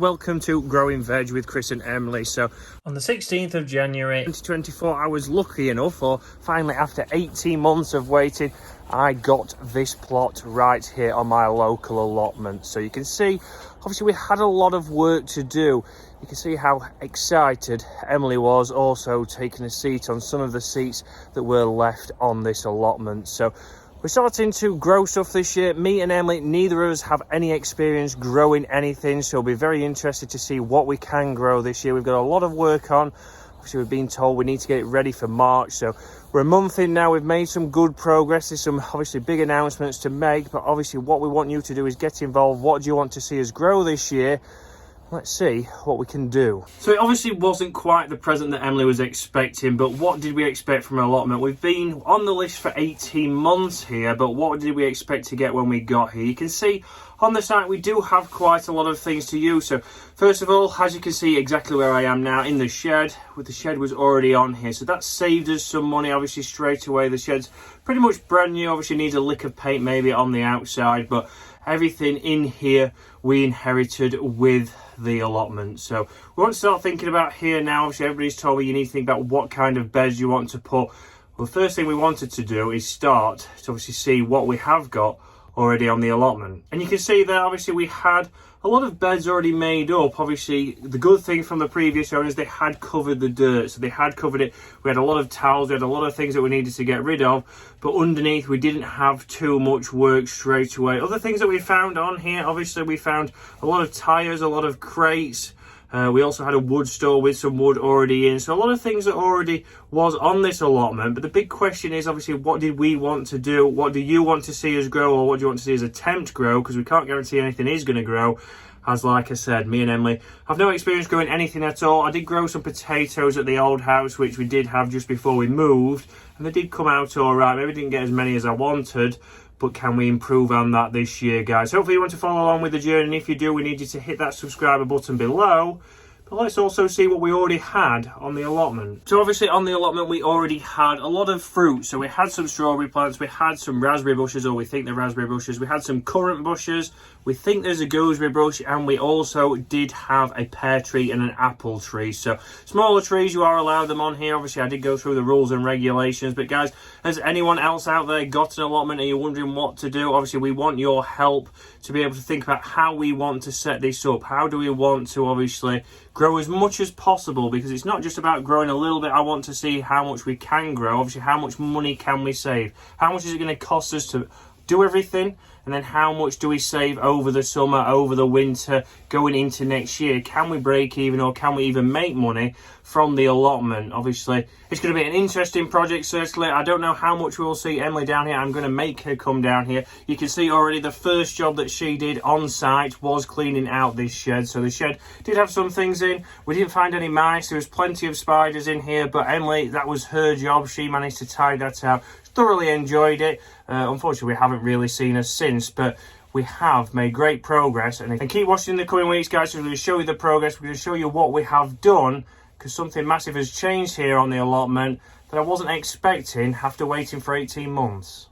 Welcome to Growing Veg with Chris and Emilee. So on the 16th of January 2024, I was lucky enough, or finally after 18 months of waiting, I got this plot right here on my local allotment. So you can see, obviously we had a lot of work to do. You can see how excited Emilee was, also taking a seat on some of the seats that were left on this allotment. So we're starting to grow stuff this year. Me and Emilee, neither of us have any experience growing anything, so we'll be very interested to see what we can grow this year. We've got a lot of work on. Obviously, we've been told we need to get it ready for March, so we're a month in now. We've made some good progress. There's some obviously big announcements to make, but obviously what we want you to do is get involved. What do you want to see us grow this year? Let's see what we can do. So it obviously wasn't quite the present that Emilee was expecting, but what did we expect from an allotment? We've been on the list for 18 months here, but what did we expect to get when we got here? You can see on the site we do have quite a lot of things to use. So first of all, as you can see exactly where I am now in the shed, with the shed was already on here, so that saved us some money. Obviously straight away the shed's pretty much brand new. Obviously needs a lick of paint maybe on the outside, but everything in here we inherited with the allotment. So we want to start thinking about here now. Obviously everybody's told me you need to think about what kind of beds you want to put. Well, the first thing we wanted to do is start to obviously see what we have got already on the allotment. And you can see there obviously we had a lot of beds already made up. Obviously the good thing from the previous owners, they had covered the dirt, so they had covered it. We had a lot of towels, we had a lot of things that we needed to get rid of, but underneath we didn't have too much work straight away. Other things that we found on here, obviously we found a lot of tires, a lot of crates. We also had a wood store with some wood already in. So a lot of things that already was on this allotment. But the big question is obviously what did we want to do? What do you want to see us grow, or what do you want to see us attempt grow? Because we can't guarantee anything is going to grow. As like I said, me and Emilee have no experience growing anything at all. I did grow some potatoes at the old house, which we did have just before we moved. And they did come out all right. Maybe didn't get as many as I wanted, but can we improve on that this year, guys? Hopefully you want to follow along with the journey, and if you do, we need you to hit that subscriber button below. But let's also see what we already had on the allotment. So obviously on the allotment we already had a lot of fruit. So we had some strawberry plants, we had some raspberry bushes, or we think they're raspberry bushes, we had some currant bushes, we think there's a gooseberry bush, and we also did have a pear tree and an apple tree. So smaller trees, you are allowed them on here. Obviously I did go through the rules and regulations, but guys, has anyone else out there got an allotment? Are you wondering what to do? Obviously we want your help to be able to think about how we want to set this up. How do we want to obviously grow as much as possible, because it's not just about growing a little bit. I want to see how much we can grow. Obviously how much money can we save, how much is it going to cost us to do everything, and then how much do we save over the summer, over the winter, going into next year? Can we break even, or can we even make money from the allotment? Obviously it's going to be an interesting project. Certainly I don't know how much we'll see Emilee down here. I'm going to make her come down here. You can see already the first job that she did on site was cleaning out this shed. So the shed did have some things in. We didn't find any mice. There was plenty of spiders in here, but Emilee, that was her job. She managed to tie that out. Thoroughly enjoyed it. Unfortunately we haven't really seen her since, but we have made great progress, and keep watching in the coming weeks, guys. We're going to show you the progress. We're going to show you what we have done, because something massive has changed here on the allotment that I wasn't expecting after waiting for 18 months.